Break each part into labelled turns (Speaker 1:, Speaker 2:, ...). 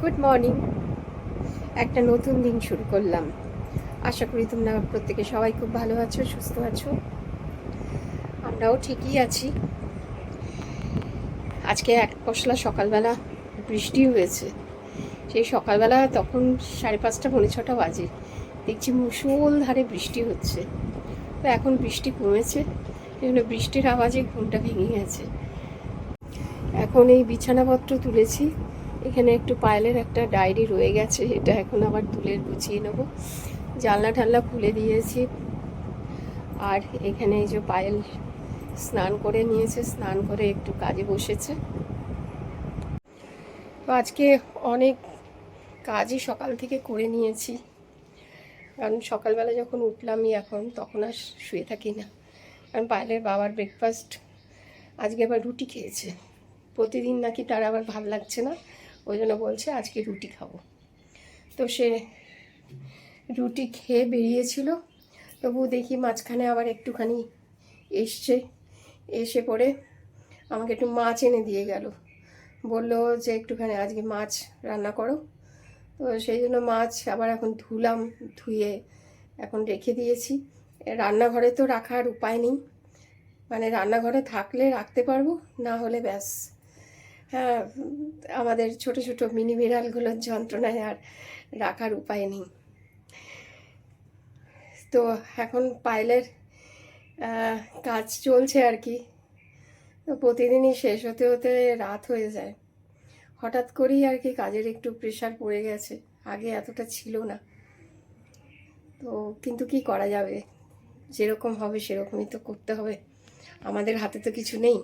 Speaker 1: Good morning. একটা নতুন দিন শুরু করলাম। আশা করি তোমরা প্রত্যেকে সবাই খুব ভালো আছো, সুস্থ আছো। আমরাও ঠিকই আছি। আজকে এক পশলা সকালবেলা বৃষ্টি হয়েছে। সেই সকালবেলা তখন 5:30 পৌনে 6টা বাজে, দেখছি মুষলধারে বৃষ্টি হচ্ছে। তো এখন বৃষ্টি কমেছে, সেজন্য বৃষ্টির আওয়াজে ঘুমটা ভেঙে গেছে। এখন এই বিছানাপত্র তুলেছি। এখানে একটু পায়েলের একটা ডায়েরি রয়ে গেছে, এটা এখন আবার তুলে গুছিয়ে নেবো। জানলা ঠাল্লা খুলে দিয়েছি। আর এখানে এই যে পায়েল স্নান করে নিয়েছে, স্নান করে একটু কাজে বসেছে। তো আজকে অনেক কাজই সকাল থেকে করে নিয়েছি, কারণ সকালবেলা যখন উঠলামই এখন তখন আর শুয়ে থাকি না। কারণ পায়েলের বাবার ব্রেকফাস্ট আজকে আবার রুটি খেয়েছে। প্রতিদিন নাকি তার আবার ভাল লাগছে না, ওই জন্য বলছে আজকে রুটি খাবো। তো সে রুটি খেয়ে বেরিয়েছিল। তবু দেখি মাঝখানে আবার একটুখানি এসে পড়ে আমাকে একটু মাছ এনে দিয়ে গেল। বললো যে একটুখানি আজকে মাছ রান্না করো। তো সেই জন্য মাছ আবার এখন ধুয়ে এখন রেখে দিয়েছি। রান্নাঘরে তো রাখার উপায় নেই, মানে রান্নাঘরে থাকলে রাখতে পারবো, না হলে ব্যাস। হ্যাঁ, আমাদের ছোট ছোট মিনি বিড়ালগুলোর যন্ত্রণায় আর রাখার উপায় নেই। তো এখন পায়েলের কাজ চলছে আর কি। তো প্রতিদিনই শেষ হতে হতে রাত হয়ে যায়। হঠাৎ করেই আর কি কাজের একটু প্রেশার পড়ে গেছে, আগে এতটা ছিল না। তো কিন্তু কি করা যাবে, যেরকম হবে সেরকমই তো করতে হবে, আমাদের হাতে তো কিছু নেই।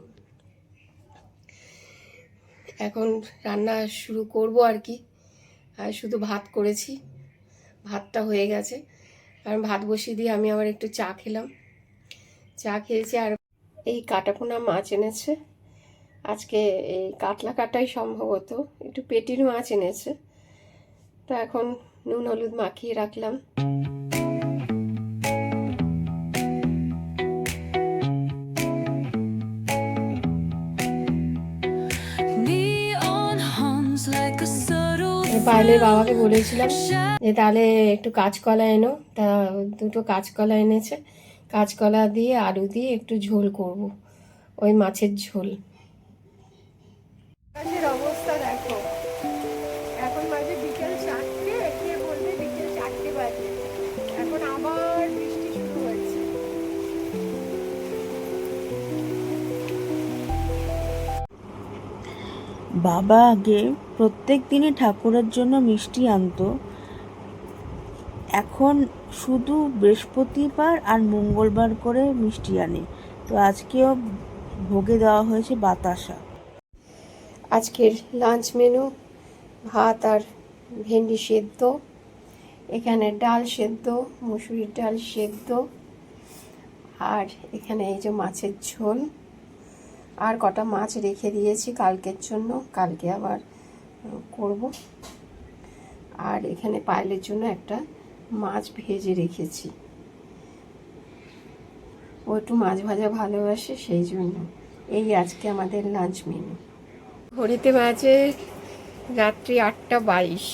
Speaker 1: এখন রান্না শুরু করব আর কি। আর শুধু ভাত করেছি, ভাতটা হয়ে গেছে। কারণ ভাত বসিয়ে দিয়ে আমি আবার একটু চা খেলাম, চা খেয়েছি। আর এই কাটাপোনা মাছ এনেছে আজকে, এই কাতলা কাটাই সম্ভবত, একটু পেটির মাছ এনেছে। তো এখন নুন হলুদ মাখিয়ে রাখলাম। পায়েলের বাবাকে বলেছিলাম যে তাহলে একটু কাঁচকলা এনো, তা দুটো কাঁচকলা এনেছে। কাঁচকলা দিয়ে আলু দিয়ে একটু ঝোল করব, ওই মাছের ঝোল। অবস্থা দেখো, এখন বাজে বিকেল 4টে, কে বলবে বিকেল 4টে বাজে, এখন আবার বৃষ্টি শুরু হয়েছে।
Speaker 2: বাবা আগে প্রত্যেক দিনই ঠাকুরের জন্য মিষ্টি আনতো, এখন শুধু বৃহস্পতিবার আর মঙ্গলবার করে মিষ্টি আনে। তো আজকেও ভোগে দেওয়া হয়েছে বাতাসা।
Speaker 1: আজকের লাঞ্চ মেনু ভাত আর ভেন্ডি সেদ্ধ, এখানে ডাল সেদ্ধ, মুসুরির ডাল সেদ্ধ, আর এখানে এই যে মাছের ঝোল। আর কটা মাছ রেখে দিয়েছি কালকের জন্য, কালকে আবার করব। আর এখানে পায়েলের জন্য একটা মাছ ভেজে রেখেছি, ও একটু মাছ ভাজা ভালোবাসে, সেই জন্য। এই আজকে আমাদের লাঞ্চ মেনু। ঘড়িতে বাজে রাত্রি 8:22।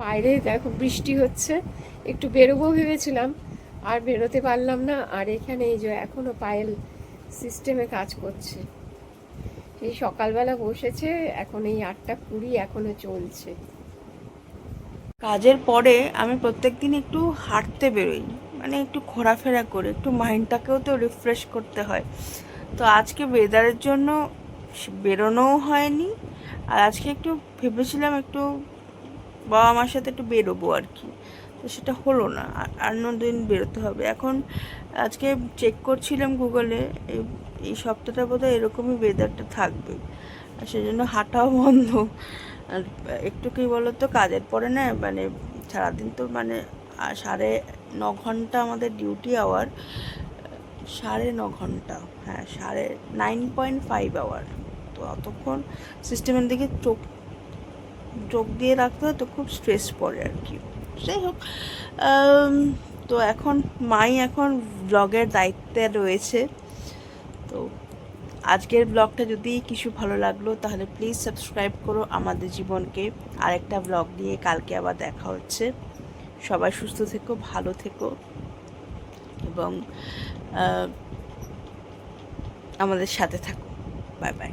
Speaker 1: বাইরে দেখো বৃষ্টি হচ্ছে, একটু বেরোবো ভেবেছিলাম, আর বেরোতে পারলাম না। আর এখানে এই যে এখনও পায়েল সিস্টেমে কাজ করছে, এই সকালবেলা বসেছে, এখন এই 8:20 এখনো চলছে।
Speaker 2: কাজের পরে আমি প্রত্যেক দিন একটু হাঁটতে বেরোই, মানে একটু ঘোরাফেরা করে একটু মাইন্ডটাকেও তো রিফ্রেশ করতে হয়। তো আজকে ওয়েদারের জন্য বেরোনোও হয়নি। আর আজকে একটু ভেবেছিলাম একটু বাবা মার সাথে একটু বেরোবো আর কি, তো সেটা হলো না। আর দিন বেরোতে হবে। এখন আজকে চেক করছিলাম গুগলে, এই সপ্তাহটা বোধহয় এরকমই ওয়েদারটা থাকবে, আর সেজন্য হাঁটাও বন্ধ। আর একটু কী বলো তো, কাজের পরে না, মানে সারাদিন তো মানে 9.5 ঘন্টা আমাদের ডিউটি আওয়ার, 9.5 ঘন্টা, হ্যাঁ 9.5 আওয়ার। তো অতক্ষণ সিস্টেমের দিকে চোখ দিয়ে রাখতে হয়, তো খুব স্ট্রেস পড়ে আর কি। যাই হোক, তো এখন মাই এখন ব্লগের দায়িত্বে রয়েছে। তো আজকের ব্লগটা যদি কিছু ভালো লাগলো তাহলে প্লিজ সাবস্ক্রাইব করো আমাদের জীবনকে। আরেকটা ব্লগ নিয়ে কালকে আবার দেখা হচ্ছে। সবাই সুস্থ থেকো, ভালো থেকো এবং আমাদের সাথে থাকো। Bye bye.